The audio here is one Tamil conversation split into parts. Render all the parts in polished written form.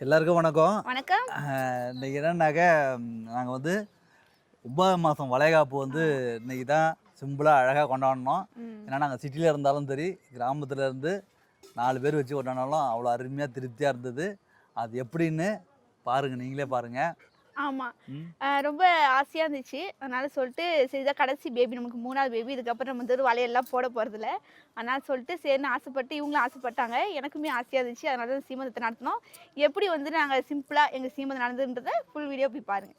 எல்லாருக்கும் வணக்கம். வணக்கம். இன்னைக்கு என்னன்னாக்க, நாங்க வந்து 9 மாதம் வளைகாப்பு வந்து இன்னைக்கு தான் சிம்பிளா அழகா கொண்டாடினோம். ஏன்னா நாங்கள் சிட்டியில் இருந்தாலும் சரி, கிராமத்தில் இருந்து 4 பேர் வச்சு கொண்டாடினாலும் அவ்வளோ அருமையாக திருப்தியாக இருந்தது. அது எப்படின்னு பாருங்கள், நீங்களே பாருங்கள். ஆமா. ரொம்ப ஆசையா இருந்துச்சு. அதனால சொல்லிட்டு சரி இதான் கடைசி பேபி நமக்கு 3வது பேபி. இதுக்கப்புறம் நம்ம வந்து வளையல்லாம் போட போறதில்ல. அதனால சொல்லிட்டு சரின்னு ஆசைப்பட்டு இவங்களும் ஆசைப்பட்டாங்க. எனக்குமே ஆசையா இருந்துச்சு. அதனால தான் சீமந்தத்தை நடத்தினோம். எப்படி வந்து நாங்க சிம்பிளா எங்க சீமந்தம் நடந்ததுன்றத ஃபுல் வீடியோ போய் பாருங்க.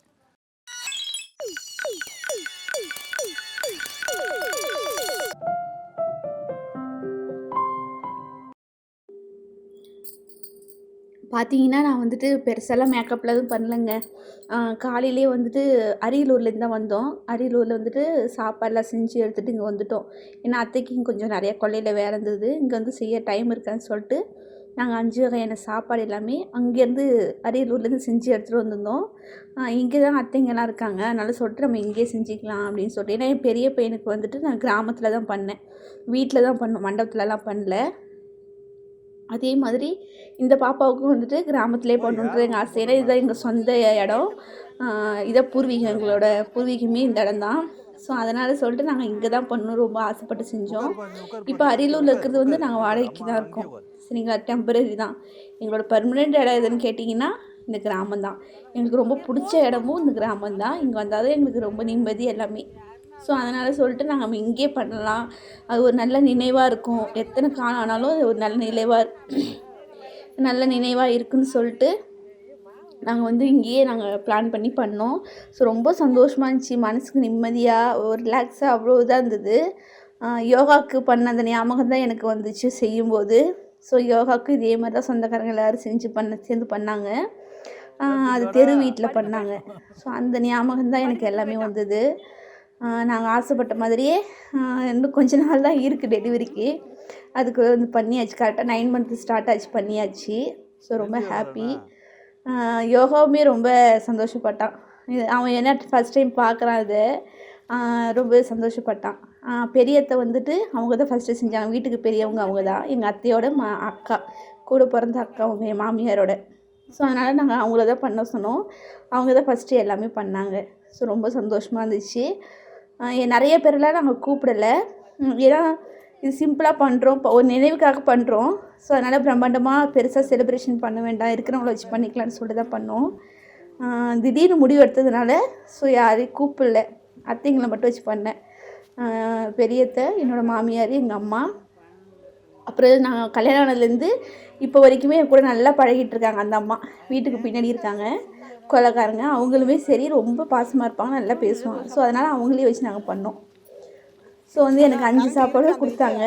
பார்த்தீங்கன்னா, நான் வந்துட்டு பெருசாலாம் மேக்கப்லாம் எதுவும் பண்ணலங்க. காலையிலேயே வந்துட்டு அரியலூர்லேருந்து தான் வந்தோம். அரியலூரில் வந்துட்டு சாப்பாடுலாம் செஞ்சு எடுத்துகிட்டு இங்கே வந்துட்டோம். ஏன்னா அத்தைக்கு கொஞ்சம் நிறைய கொல்லையில வேலை இருந்தது. இங்கே வந்து செய்ய டைம் இருக்காதுன்னு சொல்லிட்டு, நாங்கள் 5 வகையான சாப்பாடு எல்லாமே அங்கேருந்து அரியலூர்லேருந்து செஞ்சு எடுத்துகிட்டு வந்திருந்தோம். இங்கே தான் அத்தைங்கலாம் இருக்காங்க. அதனால சொல்லிட்டு நம்ம இங்கேயே செஞ்சுக்கலாம் அப்படின்னு சொல்லிட்டு. ஏன்னா என் பெரிய பையனுக்கு வந்துட்டு நான் கிராமத்தில் தான் பண்ணேன். வீட்டில் தான் பண்ணோம், மண்டபத்துலலாம் பண்ணல. அதே மாதிரி இந்த பாப்பாவுக்கும் வந்துட்டு கிராமத்திலே பண்ணணுன்றது எங்கள் ஆசை. ஏன்னா இதுதான் எங்கள் சொந்த இடம். இதான் பூர்வீகம், எங்களோட பூர்வீகமே இந்த இடம் தான். ஸோ அதனால் சொல்லிட்டு நாங்கள் இங்கே தான் பண்ணணும் ரொம்ப ஆசைப்பட்டு செஞ்சோம். இப்போ அரியலூரில் இருக்கிறது வந்து நாங்கள் வாடகைக்கு தான் இருக்கோம். சரிங்களா, டெம்பரரி தான். எங்களோட பர்மனெண்ட் இடம் எதுன்னு கேட்டிங்கன்னா இந்த கிராமம் தான். எங்களுக்கு ரொம்ப பிடிச்ச இடமும் இந்த கிராமம் தான். இங்கே வந்தால் தான் எங்களுக்கு ரொம்ப நிம்மதி எல்லாமே. ஸோ அதனால் சொல்லிட்டு நாங்கள் நம்ம இங்கேயே பண்ணலாம். அது ஒரு நல்ல நினைவாக இருக்கும். எத்தனை காலம் ஆனாலும் அது ஒரு நல்ல நினைவாக இருக்குதுன்னு சொல்லிட்டு நாங்கள் வந்து இங்கேயே நாங்கள் பிளான் பண்ணி பண்ணோம். ஸோ ரொம்ப சந்தோஷமாக இருந்துச்சு. மனசுக்கு நிம்மதியாக ஒரு ரிலாக்ஸாக அவ்வளோ இதாக இருந்தது. யோகாவுக்கு பண்ண அந்த ஞாபகம் தான் எனக்கு வந்துச்சு செய்யும்போது. ஸோ யோகாவுக்கு இதே மாதிரி தான் சொந்தக்காரங்க எல்லோரும் சேர்ந்து பண்ணாங்க. அது தெரு வீட்டில் பண்ணாங்க. ஸோ அந்த ஞாபகம் தான் எனக்கு எல்லாமே வந்தது. நாங்கள் ஆசைப்பட்ட மாதிரியே இன்னும் கொஞ்ச நாள் தான் இருக்குது டெலிவரிக்கு. அதுக்கு வந்து பண்ணியாச்சு. கரெக்டாக 9 மந்த்து ஸ்டார்ட் ஆச்சு, பண்ணியாச்சு. ஸோ ரொம்ப ஹாப்பி. யோகாவுமே ரொம்ப சந்தோஷப்பட்டான். அவன் என்ன ஃபஸ்ட் டைம் பார்க்குறான் இதை. ரொம்ப சந்தோஷப்பட்டான். பெரியத்தை வந்துட்டு அவங்க தான் ஃபஸ்ட்டு செஞ்சாங்க. வீட்டுக்கு பெரியவங்க அவங்க தான். எங்கள் அத்தையோட அக்கா, கூட பிறந்த அக்கா, அவங்க என் மாமியாரோட. ஸோ அதனால் நாங்கள் அவங்கள தான் பண்ண சொன்னோம். அவங்க தான் ஃபஸ்ட்டு எல்லாமே பண்ணாங்க. ஸோ ரொம்ப சந்தோஷமாக இருந்துச்சு. நிறைய பேரெலாம் நாங்கள் கூப்பிடலை. ஏன்னா இது சிம்பிளாக பண்ணுறோம், ஒரு நினைவுக்காக பண்ணுறோம். ஸோ அதனால் பிரம்மாண்டமாக பெருசாக செலிப்ரேஷன் பண்ண வேண்டாம், இருக்கிறவங்கள வச்சு பண்ணிக்கலான்னு சொல்லிட்டு தான் பண்ணோம். திடீர்னு முடிவு எடுத்ததுனால ஸோ யாரையும் கூப்பிடல, அத்தைங்களை மட்டும் வச்சு பண்ணேன். பெரியத்தை, என்னோடய மாமியார், எங்கள் அம்மா, அப்புறம் நான் கல்யாணம் ஆனதுலேருந்து இப்போ வரைக்குமே என் கூட நல்லா பழகிட்டுருக்காங்க அந்த அம்மா. வீட்டுக்கு பின்னாடி இருக்காங்க கொலைக்காரங்க. அவங்களுமே சரி ரொம்ப பாசமாக இருப்பாங்க, நல்லா பேசுவாங்க. ஸோ அதனால் அவங்களே வச்சு நாங்கள் பண்ணோம். ஸோ வந்து எனக்கு 5 சாப்பாடு கொடுத்தாங்க.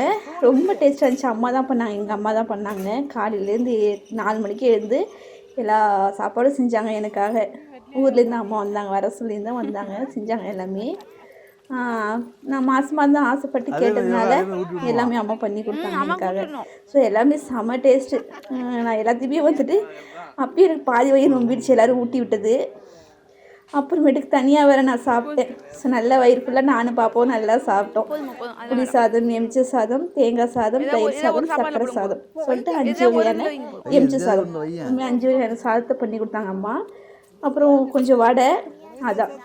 ரொம்ப டேஸ்ட்டாக இருந்துச்சு. அம்மா தான் பண்ணாங்க, எங்கள் அம்மா தான் பண்ணாங்க. காலையிலேருந்து 4 மணிக்கு எழுந்து எல்லா சாப்பாடும் செஞ்சாங்க எனக்காக. ஊர்லேருந்து அம்மா வந்தாங்க, வர சொல்லியிருந்தான் வந்தாங்க, செஞ்சாங்க எல்லாமே. நான் மாதமாக இருந்தால் ஆசைப்பட்டு கேட்டதுனால எல்லாமே அம்மா பண்ணி கொடுத்தாங்க எனக்காக. ஸோ எல்லாமே செம்ம டேஸ்ட்டு. நான் எல்லாத்தையுமே வந்துட்டு அப்பயும் எனக்கு பாதி வயிறு நம்பிடுச்சு எல்லோரும் ஊட்டி விட்டது. அப்புறமேட்டுக்கு தனியாக வேறு நான் சாப்பிட்டேன். ஸோ நல்ல வயிறு ஃபுல்லாக நானும் பாப்பாவும் நல்லா சாப்பிட்டோம். புளி சாதம், எம்ச்ச சாதம், தேங்காய் சாதம், தயிர் சாதம், சர்க்கரை சாதம் சொல்லிட்டு 5 வகையான எம்ச்ச சாதம், 5 வகையான சாதத்தை பண்ணி கொடுத்தாங்க அம்மா. அப்புறம் கொஞ்சம் வடை, அதான்.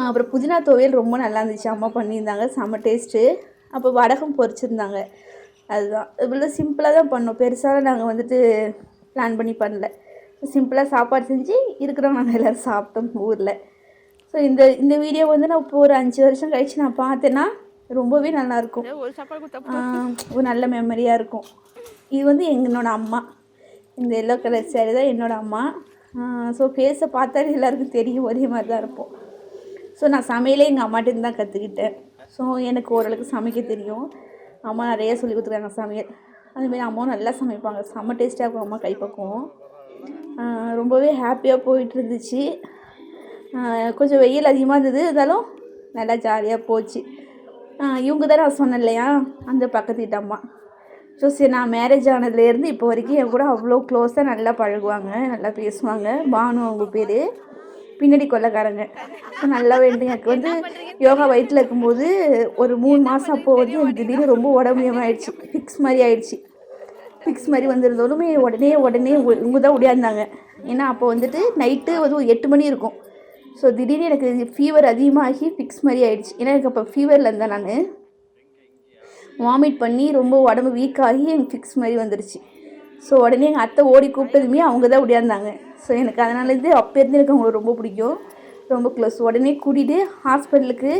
அப்புறம் புதினா துவையல் ரொம்ப நல்லா இருந்துச்சு, அம்மா பண்ணியிருந்தாங்க, செம்ம டேஸ்ட்டு. அப்போ வடகம் பொரிச்சிருந்தாங்க. அதுதான் இவ்வளோ சிம்பிளாக தான் பண்ணோம். பெருசாக நாங்கள் வந்துட்டு பிளான் பண்ணி பண்ணல. சிம்பிளாக சாப்பாடு செஞ்சு இருக்கிறவங்க நாங்கள் எல்லோரும் சாப்பிட்டோம் ஊரில். ஸோ இந்த வீடியோ வந்து நான் இப்போ ஒரு 5 வருஷம் கழித்து நான் பார்த்தேன்னா ரொம்பவே நல்லாயிருக்கும். ஒரு நல்ல மெமரியாக இருக்கும். இது வந்து என்னோடய அம்மா. இந்த எல்லோ கலர் சேரீ தான் என்னோடய அம்மா. ஸோ ஃபேஸை பார்த்தாலே எல்லாருக்கும் தெரியும், ஒரே மாதிரி தான் இருப்போம். ஸோ நான் சமையலே எங்கள் அம்மாட்டேருந்து தான் கற்றுக்கிட்டேன். ஸோ எனக்கு ஓரளவுக்கு சமைக்க தெரியும். அம்மா நிறைய சொல்லி கொடுத்துருக்காங்க சமையல். அதுமாரி அம்மாவும் நல்லா சமைப்பாங்க, செம்ம டேஸ்ட்டாக இருக்கும் அம்மா கைப்பக்குவம். ரொம்பவே ஹாப்பியாக போயிட்டு இருந்துச்சு. கொஞ்சம் வெயில் அதிகமாக இருந்தது, இருந்தாலும் நல்லா ஜாலியாக போச்சு. இவங்க தான் நான் சொன்னேன் இல்லையா, அந்த பக்கத்து வீட்டு அம்மா. ஸோ சரி, நான் மேரேஜ் ஆனதுலேருந்து இப்போ வரைக்கும் என் கூட அவ்வளோ க்ளோஸாக நல்லா பழகுவாங்க, நல்லா பேசுவாங்க. பானு அவங்க பேர், பின்னாடி கொள்ளைக்காரங்க. ஸோ நல்லா வேண்டிய எனக்கு வந்து யோகா வயிற்றில் இருக்கும்போது ஒரு 3 மாதம் அப்போது வந்து எனக்கு திடீர்னு ரொம்ப உடம்பு ஆயிடுச்சு, ஃபிக்ஸ் மாதிரி ஆயிடுச்சு. ஃபிக்ஸ் மாதிரி வந்திருந்தாலுமே உடனே இவங்க தான் ஓடியாந்தாங்க. ஏன்னா அப்போ வந்துட்டு நைட்டு வந்து ஒரு 8 மணி இருக்கும். ஸோ திடீர்னு எனக்கு ஃபீவர் அதிகமாகி ஃபிக்ஸ் மாதிரி ஆயிடுச்சு. ஏன்னா எனக்கு அப்போ ஃபீவரில் இருந்தேன் நான். வாமிட் பண்ணி ரொம்ப உடம்பு வீக் ஆகி எனக்கு ஃபிக்ஸ் மாதிரி வந்துடுச்சு. ஸோ உடனே எங்கள் அத்தை ஓடி கூப்பிட்டதுமே அவங்க தான் ஓடியாந்தாங்க. ஸோ எனக்கு அதனாலேருந்து அப்போருந்து எனக்கு அவங்களுக்கு ரொம்ப பிடிக்கும், ரொம்ப க்ளோஸ். உடனே கூட்டிகிட்டு ஹாஸ்பிட்டலுக்கு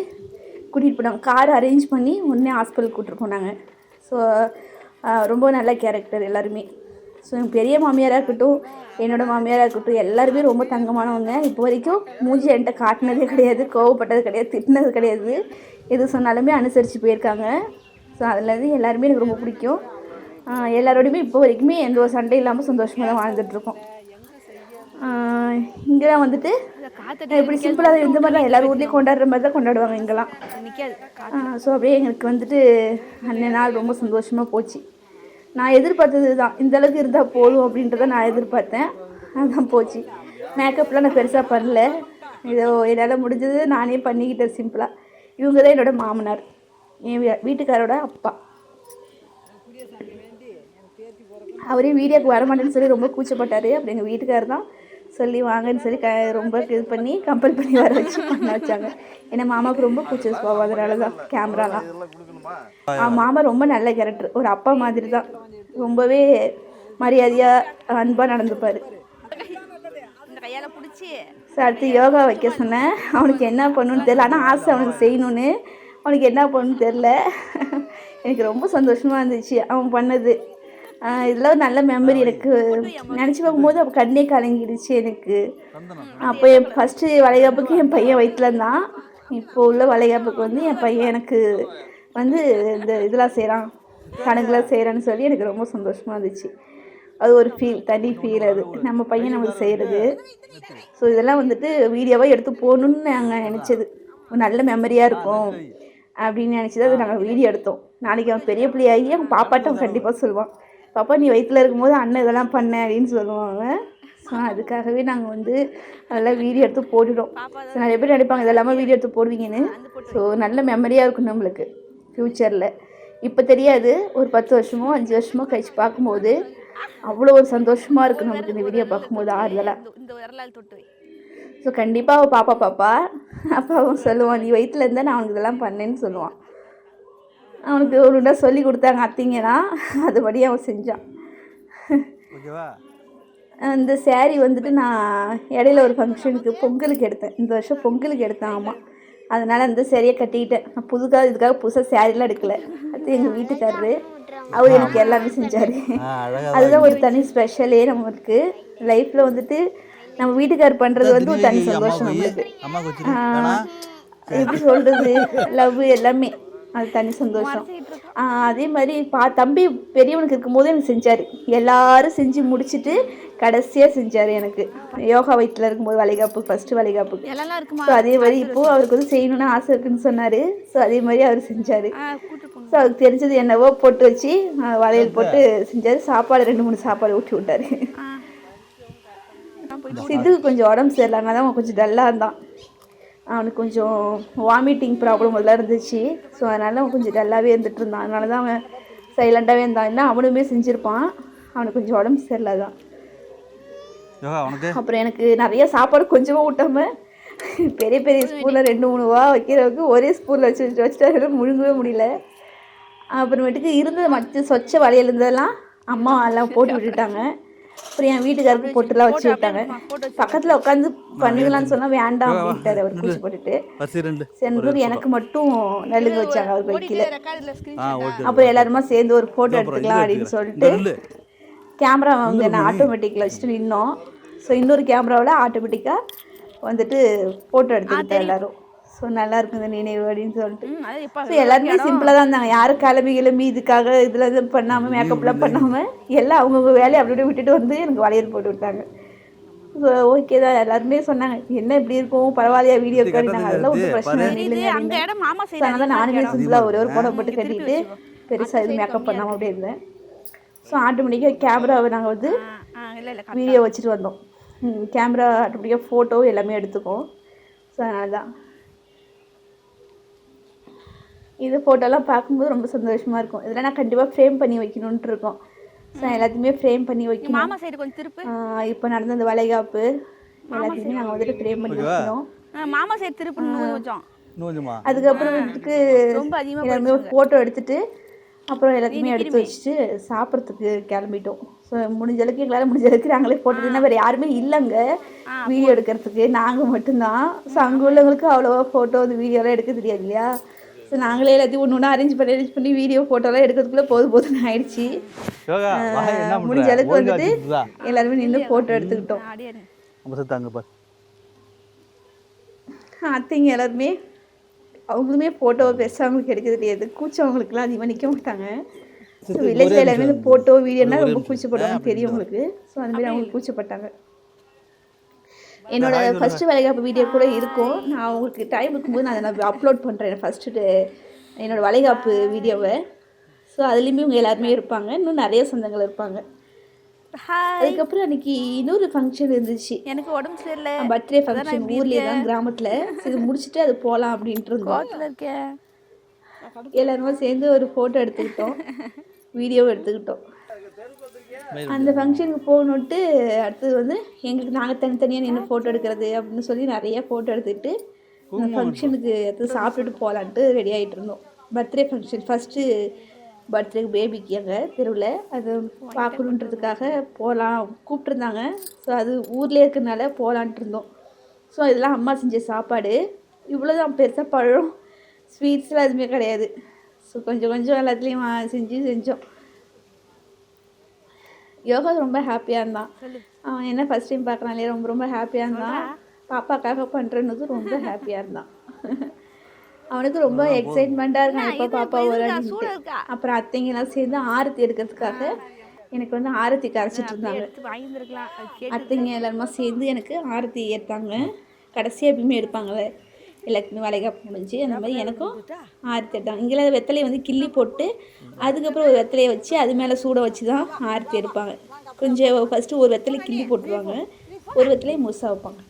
கூட்டிகிட்டு போனாங்க. கார் அரேஞ்ச் பண்ணி உடனே ஹாஸ்பிட்டலுக்கு கூட்டிகிட்டு போனாங்க. ஸோ ரொம்ப நல்ல கேரக்டர் எல்லாருமே. ஸோ எங்கள் பெரிய மாமியாராக இருக்கட்டும், என்னோடய மாமியாராக இருக்கட்டும், எல்லாருமே ரொம்ப தங்கமானவங்க. இப்போ வரைக்கும் மூஞ்சி என்கிட்ட காட்டினதே கிடையாது, கோவப்பட்டது கிடையாது, திட்டினது கிடையாது. எது சொன்னாலுமே அனுசரித்து போயிருக்காங்க. ஸோ அதுலேருந்து எல்லாருமே எனக்கு ரொம்ப பிடிக்கும். எல்லாரோடையுமே இப்போ வரைக்குமே எந்த ஒரு சண்டை இல்லாமல் சந்தோஷமாக தான் வாழ்ந்துட்டுருக்கோம். இங்கெல்லாம் வந்துட்டு எப்படி சிம்பிளாக இந்த மாதிரி தான் எல்லாரும் ஊர்லேயும் கொண்டாடுற மாதிரி தான் கொண்டாடுவாங்க இங்கெல்லாம். ஸோ அப்படியே எங்களுக்கு வந்துட்டு அன்றைய நாள் ரொம்ப சந்தோஷமாக போச்சு. நான் எதிர்பார்த்தது தான், இந்தளவுக்கு இருந்தால் போதும் அப்படின்றத நான் எதிர்பார்த்தேன். அதுதான் போச்சு. மேக்கப்லாம் நான் பெருசாக பண்ணல, ஏதோ என்னால் முடிஞ்சது நானே பண்ணிக்கிட்டேன் சிம்பிளாக. இவங்க தான் என்னோடய மாமனார், என் வீட்டுக்காரோட அப்பா. அவரே வீடியோக்கு வரமாட்டேன்னு சொல்லி ரொம்ப கூச்சப்பட்டார். அப்படி எங்கள் வீட்டுக்காரர் தான் சொல்லி வாங்கன்னு சொல்லி ரொம்ப இது பண்ணி கம்பல் பண்ணி வர வச்சு பண்ண வச்சாங்க. ஏன்னா மாமாவுக்கு ரொம்ப கூச்ச சுபாவம், அதனால தான் கேமராலாம். மாமா ரொம்ப நல்ல கேரக்டர், ஒரு அப்பா மாதிரி தான். ரொம்பவே மரியாதையாக அன்பாக நடந்துப்பார். ஸோ அடுத்து யோகா வைக்க சொன்னேன். அவனுக்கு என்ன பண்ணணுன்னு தெரில, ஆனால் ஆசை அவனுக்கு செய்யணுன்னு. அவனுக்கு என்ன பண்ணணுன்னு தெரில. எனக்கு ரொம்ப சந்தோஷமாக இருந்துச்சு அவன் பண்ணது. இதெல்லாம் ஒரு நல்ல மெமரி எனக்கு. நினச்சி பார்க்கும்போது அப்போ கண்ணே கலங்கிடுச்சு எனக்கு. அப்போ என் ஃபஸ்ட்டு வளைகாப்புக்கு என் பையன் வயிற்றுல இருந்தான். இப்போ உள்ள வளைகாப்புக்கு வந்து என் பையன் எனக்கு வந்து இந்த இதெல்லாம் செய்கிறான், கணக்கெலாம் செய்கிறான்னு சொல்லி எனக்கு ரொம்ப சந்தோஷமாக இருந்துச்சு. அது ஒரு ஃபீல், தனி ஃபீல். அது நம்ம பையன் நமக்கு செய்கிறது. ஸோ இதெல்லாம் வந்துட்டு வீடியோவாக எடுத்து போகணுன்னு நாங்கள் நினச்சது. ஒரு நல்ல மெமரியாக இருக்கும் அப்படின்னு நினச்சி தான் அது நாங்கள் வீடியோ எடுத்தோம். நாளைக்கு அவன் பெரிய பிள்ளையாகி அவன் பாப்பாட்ட அவன் கண்டிப்பாக சொல்லுவான், பாப்பா நீ வயிற்றில் இருக்கும்போது அண்ணன் இதெல்லாம் பண்ணேன் அப்படின்னு சொல்லுவாங்க. ஸோ அதுக்காகவே நாங்கள் வந்து அதெல்லாம் வீடியோ எடுத்து போட்டுட்டோம். ஸோ நிறைய பேர் நினைப்பாங்க இதெல்லாமே வீடியோ எடுத்து போடுவீங்கன்னு. ஸோ நல்ல மெமரியாக இருக்கும் நம்மளுக்கு ஃப்யூச்சரில். இப்போ தெரியாது, ஒரு 10 வருஷமோ 5 வருஷமோ கழிச்சு பார்க்கும்போது அவ்வளோ ஒரு சந்தோஷமாக இருக்குது நமக்கு இந்த வீடியோ பார்க்கும்போது, ஆறுதலாக. ஸோ கண்டிப்பாக அவள் பாப்பா அப்போ அவன் சொல்லுவான், நீ வயிற்றில் இருந்தால் நான் அவனுக்கு இதெல்லாம் பண்ணேன்னு சொல்லுவான். அவனுக்கு ஒன்று சொல்லி கொடுத்தாங்க அத்திங்கன்னா, அதுபடி அவன் செஞ்சான். அந்த சேரீ வந்துட்டு நான் இடையில ஒரு ஃபங்க்ஷனுக்கு பொங்கலுக்கு எடுத்தேன். இந்த வருஷம் பொங்கலுக்கு எடுத்தேன். ஆமாம், அதனால் அந்த சேரீயை கட்டிக்கிட்டேன். நான் இதுக்காக புதுசாக சேரீலாம் எடுக்கலை. அது எங்கள் வீட்டுக்காரரு, அவர் எனக்கு எல்லாமே செஞ்சார். அதுதான் ஒரு தனி ஸ்பெஷலே நம்மளுக்கு லைஃப்பில். வந்துட்டு நம்ம வீட்டுக்காரர் பண்ணுறது வந்து ஒரு தனி சந்தோஷம் நம்மளுக்கு. எப்படி சொல்கிறது, லவ் எல்லாமே அது தனி சந்தோஷம். அதே மாதிரி தம்பி பெரியவனுக்கு இருக்கும்போது எனக்கு செஞ்சார். எல்லாரும் செஞ்சு முடிச்சுட்டு கடைசியாக செஞ்சார் எனக்கு, யோகா வயிற்றில் இருக்கும்போது வளைகாப்பு, ஃபஸ்ட்டு வளைகாப்பு. ஸோ அதே மாதிரி இப்போது அவருக்கு வந்து செய்யணுன்னு ஆசை இருக்குன்னு சொன்னார். ஸோ அதே மாதிரி அவர் செஞ்சார். ஸோ அவருக்கு தெரிஞ்சது என்னவோ போட்டு வச்சு வளையல் போட்டு செஞ்சார். சாப்பாடு 2-3 சாப்பாடு ஊட்டி விட்டார். சித்துக்கு கொஞ்சம் உடம்பு சரியில்லைங்க, தான் அவன் கொஞ்சம் டல்லாக இருந்தான். அவனுக்கு கொஞ்சம் வாமிட்டிங் ப்ராப்ளம் எல்லாம் இருந்துச்சு. ஸோ அதனால அவன் கொஞ்சம் டல்லாகவே இருந்துகிட்டு இருந்தான். அதனால தான் அவன் சைலண்டாகவே இருந்தான். என்ன அவனுமே செஞ்சுருப்பான், அவனுக்கு கொஞ்சம் உடம்பு சரியில்லை தான். அப்புறம் எனக்கு நிறைய சாப்பாடு கொஞ்சமாக ஊட்டாமல் பெரிய பெரிய ஸ்பூனில் 2-3 வா வைக்கிறதுக்கு ஒரே ஸ்பூனில் வச்சுட்டு முழுங்கவே முடியல. அப்புறமேட்டுக்கு இருந்தது மற்ற சொச்ச வளையல் இருந்ததெல்லாம் அம்மா எல்லாம் போட்டு விட்டுட்டாங்க. அப்புறம் என் வீட்டுக்காரருக்கு போட்டுலாம் வச்சு விட்டாங்க. பக்கத்தில் உட்காந்து பண்ணுங்களான்னு சொன்னால் வேண்டாம் அப்படின்ட்டார் அவர், கூச்சி போட்டுட்டு. செந்தூர் எனக்கு மட்டும் நலுங்கு வச்சாங்க அவர் வைக்கல. அப்புறம் எல்லாருமா சேர்ந்து ஒரு ஃபோட்டோ எடுத்துக்கலாம் அப்படின்னு சொல்லிட்டு கேமரா வந்து நான் ஆட்டோமேட்டிக்கில் வச்சுட்டு நின்னோம். ஸோ இன்னொரு கேமராவில் ஆட்டோமேட்டிக்காக வந்துட்டு ஃபோட்டோ எடுத்துக்கிட்டோம் எல்லோரும். ஸோ நல்லா இருக்குது இந்த நினைவு அப்படின்னு சொல்லிட்டு. ஸோ எல்லாருமே சிம்பிளாக தான் இருந்தாங்க. யாரும் கிளம்பி இதுக்காக இதில் இது பண்ணாமல் மேக்கப்லாம் பண்ணாமல் எல்லாம் அவங்கவுங்க வேலையை அப்படியே விட்டுட்டு வந்து எனக்கு வளையல் போட்டு விட்டாங்க. ஸோ ஓகே தான், எல்லாருமே சொன்னாங்க என்ன இப்படி இருக்கும் பரவாயில்லையா வீடியோ காட்டினாங்க. அதெல்லாம் ஒன்றும் பிரச்சனை இல்லைங்க. அதனால தான் நானுமே சிம்பிளாக ஒரு புடவை போட்டு கட்டிட்டு பெருசாக இது மேக்கப் பண்ணாமல் அப்படியே இருந்தேன். ஸோ ஆட்டோமேட்டிக்காக கேமராவை நாங்கள் வந்து வீடியோ வச்சுட்டு வந்தோம். கேமரா ஆட்டோமேட்டிக்காக ஃபோட்டோ எல்லாமே எடுத்துக்கோம். ஸோ அதனால தான் இது ஃபோட்டோலாம் பார்க்கும்போது ரொம்ப சந்தோஷமாக இருக்கும். இதெல்லாம் நான் கண்டிப்பாக ஃப்ரேம் பண்ணி வைக்கணுன்ட்டு இருக்கோம். ஸோ எல்லாத்தையுமே ஃப்ரேம் பண்ணி வைக்கணும். மாமா சைடு கொஞ்சம் திருப்பு. இப்போ நடந்த அந்த வளைகாப்பு எல்லாத்தையுமே நாங்கள் வந்துட்டு ஃப்ரேம் பண்ணி வைக்கணும். மாமா சைடு திருப்பு கொஞ்சம். அதுக்கப்புறமேட்டுக்கு ரொம்ப அதிகமாக எல்லாருமே ஃபோட்டோ எடுத்துட்டு அப்புறம் எல்லாத்தையுமே எடுத்து வச்சுட்டு சாப்பிட்றதுக்கு கிளம்பிட்டோம். ஸோ முடிஞ்ச அளவுக்கு எங்களால் முடிஞ்ச அளவுக்கு நாங்களே ஃபோட்டோ வேறு யாருமே இல்லைங்க வீடியோ எடுக்கிறதுக்கு, நாங்கள் மட்டும்தான். ஸோ அங்கே உள்ளவங்களுக்கு அவ்வளோவா ஃபோட்டோ அது வீடியோலாம் எடுக்க தெரியாது இல்லையா. ஸோ நாங்களே எல்லாத்தையும் ஒன்று ஒன்றா அரேஞ்ச் பண்ணி வீடியோ ஃபோட்டோலாம் எடுக்கிறதுக்குள்ளே போதும்னு ஆயிடுச்சு. முடிஞ்ச அளவுக்கு வந்துட்டு எல்லாருமே நின்று ஃபோட்டோ எடுத்துக்கிட்டோம். அத்தைங்க எல்லாருமே அவங்களுமே ஃபோட்டோவை பெருசாக அவங்களுக்கு எடுக்க தெரியாது, கூச்சம் அவங்களுக்குலாம் அதிகமாக நிற்க மாட்டாங்க. ஸோ வில்லேஜில் எல்லாருமே இந்த ஃபோட்டோ வீடியோனா ரொம்ப கூச்சப்படுவாங்க தெரியும். ஸோ அதுமாரி அவங்களுக்கு கூச்சப்பட்டாங்க. என்னோட ஃபஸ்ட்டு வளைகாப்பு வீடியோ கூட இருக்கும், நான் உங்களுக்கு டைம் இருக்கும்போது நான் அப்லோட் பண்ணுறேன் ஃபஸ்ட்டு என்னோடய வளைகாப்பு வீடியோவை. ஸோ அதுலேயுமே இவங்க எல்லாருமே இருப்பாங்க, இன்னும் நிறைய சொந்தங்கள் இருப்பாங்க. அதுக்கப்புறம் அன்றைக்கி இன்னொரு ஃபங்க்ஷன் இருந்துச்சு, எனக்கு உடம்பு சரியில்லை, பர்த்டே ஃபங்க்ஷன் ஊர்லேயே தான் கிராமத்தில். இது முடிச்சுட்டு அது போகலாம் அப்படின்ட்டு இருந்தோம். எல்லாருமே சேர்ந்து ஒரு ஃபோட்டோ எடுத்துக்கிட்டோம், வீடியோவும் எடுத்துக்கிட்டோம். அந்த ஃபங்க்ஷனுக்கு போகணுன்ட்டு அடுத்தது வந்து எங்களுக்கு நாங்கள் தனித்தனியாக நின்று ஃபோட்டோ எடுக்கிறது அப்படின்னு சொல்லி நிறைய ஃபோட்டோ எடுத்துக்கிட்டு அந்த ஃபங்க்ஷனுக்கு அடுத்து சாப்பிட்டுட்டு போகலான்ட்டு ரெடி ஆகிட்டு இருந்தோம். பர்த்டே ஃபங்க்ஷன் ஃபஸ்ட்டு பர்த்டேக்கு பேபிக்கு அங்கே தெருவில் அது பார்க்கணுன்றதுக்காக போகலாம் கூப்பிட்ருந்தாங்க. ஸோ அது ஊர்லேயே இருக்கிறதுனால போகலான்ட்டு இருந்தோம். ஸோ இதெல்லாம் அம்மா செஞ்ச சாப்பாடு, இவ்வளோதான், பெருசாக பழம் ஸ்வீட்ஸ்லாம் எதுவுமே கிடையாது. ஸோ கொஞ்சம் கொஞ்சம் எல்லாத்துலேயும் செஞ்சோம். யோகா ரொம்ப ஹாப்பியாக இருந்தான். அவன் என்ன ஃபஸ்ட் டைம் பார்க்குறாங்களே ரொம்ப ரொம்ப ஹாப்பியாக இருந்தான். பாப்பாக்காக பண்ணுறன்னு ரொம்ப ஹாப்பியாக இருந்தான். அவனுக்கு ரொம்ப எக்ஸைட்மெண்ட்டாக இருக்கான் எப்போ பாப்பா வரான்னு. அப்புறம் அத்தைங்கெல்லாம் சேர்ந்து ஆரத்தி எடுக்கிறதுக்காக எனக்கு வந்து ஆரத்தி கரைச்சிட்டு இருந்தாங்க. அத்தைங்க எல்லாருமா சேர்ந்து எனக்கு ஆரத்தி எடுத்தாங்க. கடைசியாக எப்பயுமே எடுப்பாங்களே எல்லாத்துக்குமே வளைகாப்பு முடிஞ்சு அந்த மாதிரி எனக்கும் ஆரத்தி எடுத்தாங்க. இங்கெல்லாம் வெத்தலையை வந்து கிள்ளி போட்டு அதுக்கப்புறம் ஒரு வெத்தலையை வச்சு அது மேலே சூட வச்சு தான் ஆரத்தி எடுப்பாங்க. கொஞ்சம் ஃபஸ்ட்டு ஒரு வெத்தலை கிள்ளி போட்டுருவாங்க, ஒரு வெத்தலையை முழுசாக வைப்பாங்க.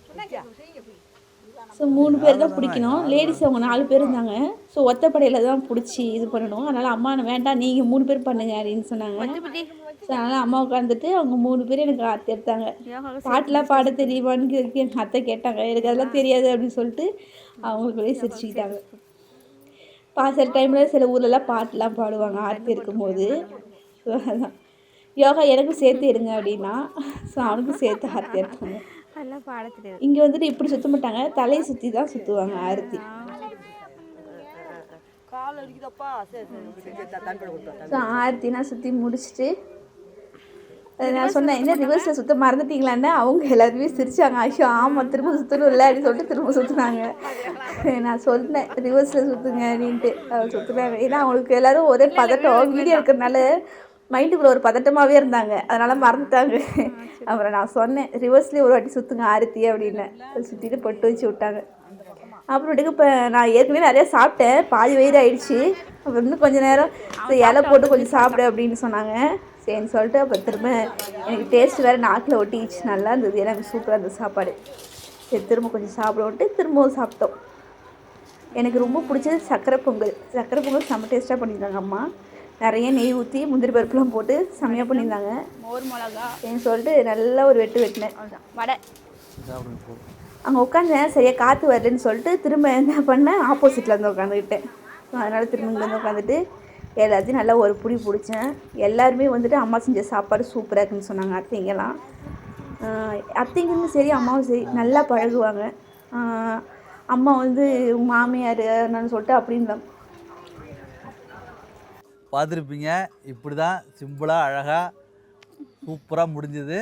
ஸோ 3 பேர் தான் பிடிக்கணும், லேடிஸ் அவங்க 4 பேர் இருந்தாங்க. ஸோ ஒத்தப்படையில் தான் பிடிச்சி இது பண்ணணும். அதனால் அம்மா வேண்டாம் நீங்கள் 3 பேர் பண்ணுங்க அப்படின்னு சொன்னாங்க. ஸோ அதனால் அம்மா உட்காந்துட்டு அவங்க 3 பேர் எனக்கு ஆரத்தி எடுத்தாங்க. பாட்டெலாம் பாட தெரியுமான்னு எங்கள் அத்தை கேட்டாங்க. எனக்கு அதெல்லாம் தெரியாது அப்படின்னு சொல்லிட்டு அவங்களுக்குள்ளே சிரிச்சுக்கிட்டாங்க. சில டைமில் சில ஊர்லலாம் பாட்டெலாம் பாடுவாங்க ஆரத்தி இருக்கும்போது. ஸோ அதான் யோகா எனக்கும் சேர்த்து எடுங்க அப்படின்னா ஸோ அவனுக்கும் சேர்த்து ஆரத்தி எடுத்தாங்க. இங்கே வந்துட்டு இப்படி சுற்ற மாட்டாங்க, தலையை சுற்றி தான் சுற்றுவாங்க ஆரத்தி. ஸோ ஆரத்தினா சுற்றி முடிச்சுட்டு நான் சொன்னேன் என்ன ரிவர்ஸில் சுற்ற மறந்துட்டீங்களான்னு. அவங்க எல்லாருமே சிரிச்சாங்க. ஐயோ ஆமாம் திரும்ப சுற்றணும் இல்லை அப்படின்னு சொல்லிட்டு திரும்ப சுற்றுனாங்க. நான் சொன்னேன் ரிவர்ஸில் சுற்றுங்க அப்படின்ட்டு சுற்றுனாங்க. ஏன்னா அவங்களுக்கு எல்லோரும் ஒரே பதட்டம், வீடியோ இருக்கிறதுனால மைண்டுக்குள்ளே ஒரு பதட்டமாகவே இருந்தாங்க, அதனால் மறந்துட்டாங்க. அப்புறம் நான் சொன்னேன் ரிவர்ஸ்லேயே ஒரு வாட்டி சுற்றுங்க ஆரத்தி அப்படின்னு. சுற்றிட்டு பொட்டு வச்சு விட்டாங்க. அப்புறமேட்டுக்கு இப்போ நான் ஏற்கனவே நிறையா சாப்பிட்டேன், பாதி வயிறு ஆயிடுச்சு. அப்புறம் இன்னும் கொஞ்சம் நேரம் இலை போட்டு கொஞ்சம் சாப்பிடு அப்படின்னு சொன்னாங்க. சரின்னு சொல்லிட்டு அப்புறம் திரும்ப எனக்கு டேஸ்ட் வேறு நாக்கில் ஒட்டிச்சு, நல்லா இருந்தது, எனக்கு சூப்பராக இருந்தது சாப்பாடு. சரி திரும்ப கொஞ்சம் சாப்பிட திரும்பவும் சாப்பிட்டோம். எனக்கு ரொம்ப பிடிச்சது சக்கரை பொங்கல். சக்கரை பொங்கல் செம்ம டேஸ்ட்டாக பண்ணியிருந்தாங்க அம்மா. நிறைய நெய் ஊற்றி முந்திரி பருப்புலாம் போட்டு செம்மையாக பண்ணியிருந்தாங்க. மோர் மிளகா ஏன்னு சொல்லிட்டு நல்லா ஒரு வெட்டினேன். வடை அங்கே உட்காந்தேன், சரியாக காற்று வரலன்னு சொல்லிட்டு திரும்ப என்ன பண்ணேன், ஆப்போசிட்டில் வந்து உட்காந்துக்கிட்டேன். ஸோ அதனால் திரும்ப இங்கே வந்து உட்காந்துட்டு எல்லாத்தையும் நல்லா ஒரு புடி பிடிச்சேன். எல்லாருமே வந்துட்டு அம்மா செஞ்ச சாப்பாடு சூப்பராக இருக்குன்னு சொன்னாங்க. அத்தைங்கெல்லாம் அத்தைங்களும் சரி அம்மாவும் சரி நல்லா பழகுவாங்க. அம்மா வந்து மாமியார் என்னன்னு சொல்லிட்டு அப்படின்னு பார்த்துருப்பீங்க. இப்படி தான் சிம்பிளாக அழகாக சூப்பராக முடிஞ்சது.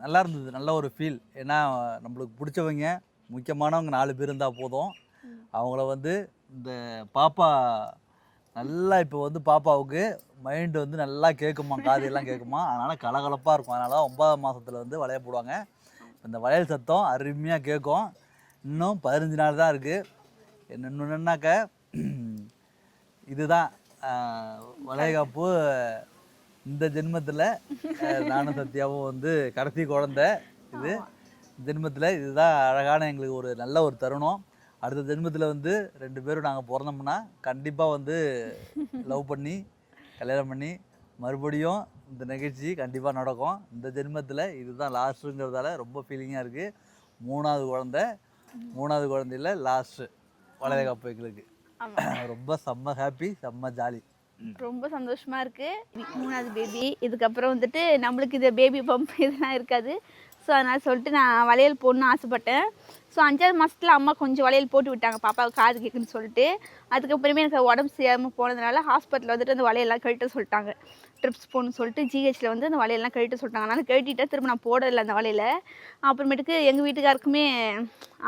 நல்லா இருந்தது, நல்ல ஒரு ஃபீல். ஏன்னா நம்மளுக்கு பிடிச்சவங்க முக்கியமானவங்க 4 பேர் இருந்தால் போதும். அவங்கள வந்து இந்த பாப்பா நல்லா இப்போ வந்து பாப்பாவுக்கு மைண்டு வந்து நல்லா கேட்குமா, காதெல்லாம் கேட்குமா, அதனால் கலகலப்பாக இருக்கும். அதனால தான் 9ஆம் மாதத்தில் வந்து வளைய போடுவாங்க. இந்த வளையல் சத்தம் அருமையாக கேட்கும். இன்னும் 15 நாள் தான் இருக்குது. என்னென்னாக்க இதுதான் வளைகாப்பு. இந்த ஜென்மத்தில் நானும் சத்யாவும் வந்து கடைசி குழந்தை. இது ஜென்மத்தில் இதுதான் அழகான எங்களுக்கு ஒரு நல்ல ஒரு தருணம். அடுத்த ஜென்மத்தில் வந்து 2 பேரும் நாங்கள் பிறந்தோம்னா கண்டிப்பாக வந்து லவ் பண்ணி கல்யாணம் பண்ணி மறுபடியும் இந்த நிகழ்ச்சி கண்டிப்பாக நடக்கும். இந்த ஜென்மத்தில் இதுதான் லாஸ்ட்டுங்கிறதால ரொம்ப ஃபீலிங்காக இருக்குது. 3வது குழந்தையில் லாஸ்ட்டு வளைகாப்பு எங்களுக்கு. ரொம்ப செம்ம ஹாப்பி, செம்ம ஜாலி. ரொம்ப சந்தோஷமா இருக்கு. 3வது பேபி. இதுக்கப்புறம் வந்துட்டு நம்மளுக்கு இது பேபி பம்ப் இதெல்லாம் இருக்காது. ஸோ அதனால் சொல்லிட்டு நான் வளையல் போடணும்னு ஆசைப்பட்டேன். ஸோ 5வது மாதத்தில் அம்மா கொஞ்சம் வளையல் போட்டு விட்டாங்க பாப்பாவுக்கு காது கேட்குன்னு சொல்லிட்டு. அதுக்கப்புறமே எனக்கு உடம்பு சரியாமல் போனதுனால ஹாஸ்பிட்டலில் வந்துட்டு அந்த வளையெல்லாம் கழட்ட சொல்லிட்டாங்க. ட்ரிப்ஸ் போகணுன்னு சொல்லிட்டு ஜிஹெச்சில் வந்து அந்த வளையெல்லாம் கழட்ட சொல்லிட்டாங்க. அதனால் கழட்டிட்டேன். திரும்ப நான் போடலை அந்த வளையலை. அப்புறமேட்டுக்கு எங்கள் வீட்டுக்காருக்குமே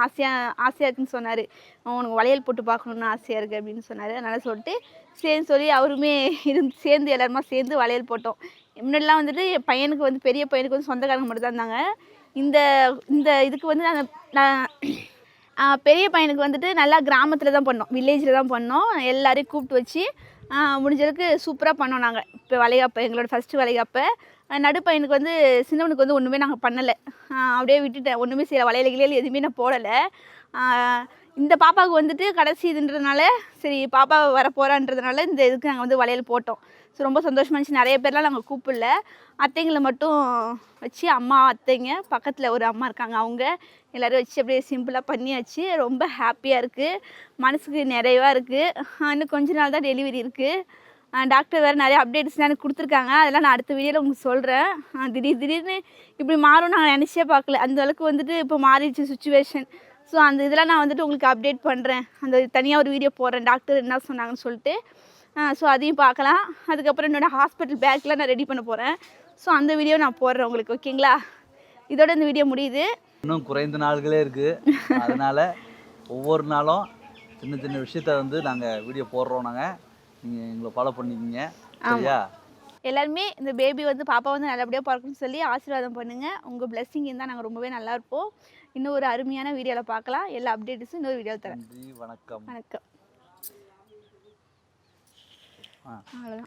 ஆசையாக இருக்குன்னு சொன்னார். உனக்கு வளையல் போட்டு பார்க்கணுன்னு ஆசையாக இருக்குது அப்படின்னு சொன்னார். அதனால் சொல்லிட்டு சரின்னு சொல்லி அவருமே சேர்ந்து எல்லாருமா சேர்ந்து வளையல் போட்டோம். முன்னாடிலாம் வந்துட்டு என் பையனுக்கு வந்து பெரிய பையனுக்கு வந்து சொந்தக்காரங்க மட்டும் தான் இருந்தாங்க. இந்த இதுக்கு வந்து நான் பெரிய பையனுக்கு வந்துட்டு நல்லா கிராமத்தில் தான் பண்ணோம், வில்லேஜில் தான் பண்ணோம். எல்லாரையும் கூப்பிட்டு வச்சு முடிஞ்சளவுக்கு சூப்பராக பண்ணோம் நாங்கள். இப்போ வளைகாப்பை எங்களோட ஃபஸ்ட்டு வளைகாப்பை. நடு பையனுக்கு வந்து சின்னவனுக்கு வந்து ஒன்றுமே நாங்கள் பண்ணலை, அப்படியே விட்டுட்டேன். ஒன்றுமே செய்யலை, வளையல் எதுவுமே நான் போடலை. இந்த பாப்பாவுக்கு வந்துட்டு கடைசி இதுன்றதுனால சரி பாப்பா வரப்போகிறான்றதுனால இந்த இதுக்கு நாங்கள் வந்து வளையல் போட்டோம். ஸோ ரொம்ப சந்தோஷமாக இருந்துச்சு. நிறைய பேர்லாம் நாங்கள் கூப்பிடல, அத்தைங்களை மட்டும் வச்சு அம்மா அத்தைங்க பக்கத்தில் ஒரு அம்மா இருக்காங்க, அவங்க எல்லோரும் வச்சு அப்படியே சிம்பிளாக பண்ணியாச்சு. ரொம்ப ஹாப்பியாக இருக்குது, மனசுக்கு நிறைவாக இருக்குது. இன்னும் கொஞ்ச நாள் தான் டெலிவரி இருக்குது. டாக்டர் வேறு நிறைய அப்டேட்ஸ் எனக்கு கொடுத்துருக்காங்க. அதெல்லாம் நான் அடுத்த வீடியோவில் உங்களுக்கு சொல்கிறேன். திடீர்னு இப்படி மாறும் நான் நினச்சே பார்க்கல. அந்த அளவுக்கு வந்துட்டு இப்போ மாறிடுச்சு சுச்சுவேஷன். ஸோ அந்த இதெல்லாம் நான் வந்துட்டு உங்களுக்கு அப்டேட் பண்ணுறேன். அந்த தனியாக ஒரு வீடியோ போடுறேன் டாக்டர் என்ன சொன்னாங்கன்னு சொல்லிட்டு. ஸோ அதையும் பார்க்கலாம். அதுக்கப்புறம் என்னோடய ஹாஸ்பிட்டல் பேக்கெலாம் நான் ரெடி பண்ண போகிறேன். ஸோ அந்த வீடியோ நான் போடுறேன் உங்களுக்கு, ஓகேங்களா? இதோட இந்த வீடியோ முடியுது. இன்னும் குறைந்த நாள்களே இருக்குது. அதனால் ஒவ்வொரு நாளும் சின்ன சின்ன விஷயத்த வந்து நாங்கள் வீடியோ போடுறோம். நீங்கள் எங்களை ஃபாலோ பண்ணிக்கிங்க, சரியா? எல்லாருமே இந்த பேபி வந்து பாப்பா வந்து நல்லபடியாக பார்க்கணும்னு சொல்லி ஆசீர்வாதம் பண்ணுங்கள். உங்கள் பிளெஸ்ஸிங் இருந்தால் நாங்கள் ரொம்பவே நல்லா இருப்போம். இன்னும் ஒரு அருமையான வீடியோவில் பார்க்கலாம். எல்லா அப்டேட்ஸும் இன்னொரு வீடியோவில் தரேன். வணக்கம். வணக்கம். அவ்வளோதான்.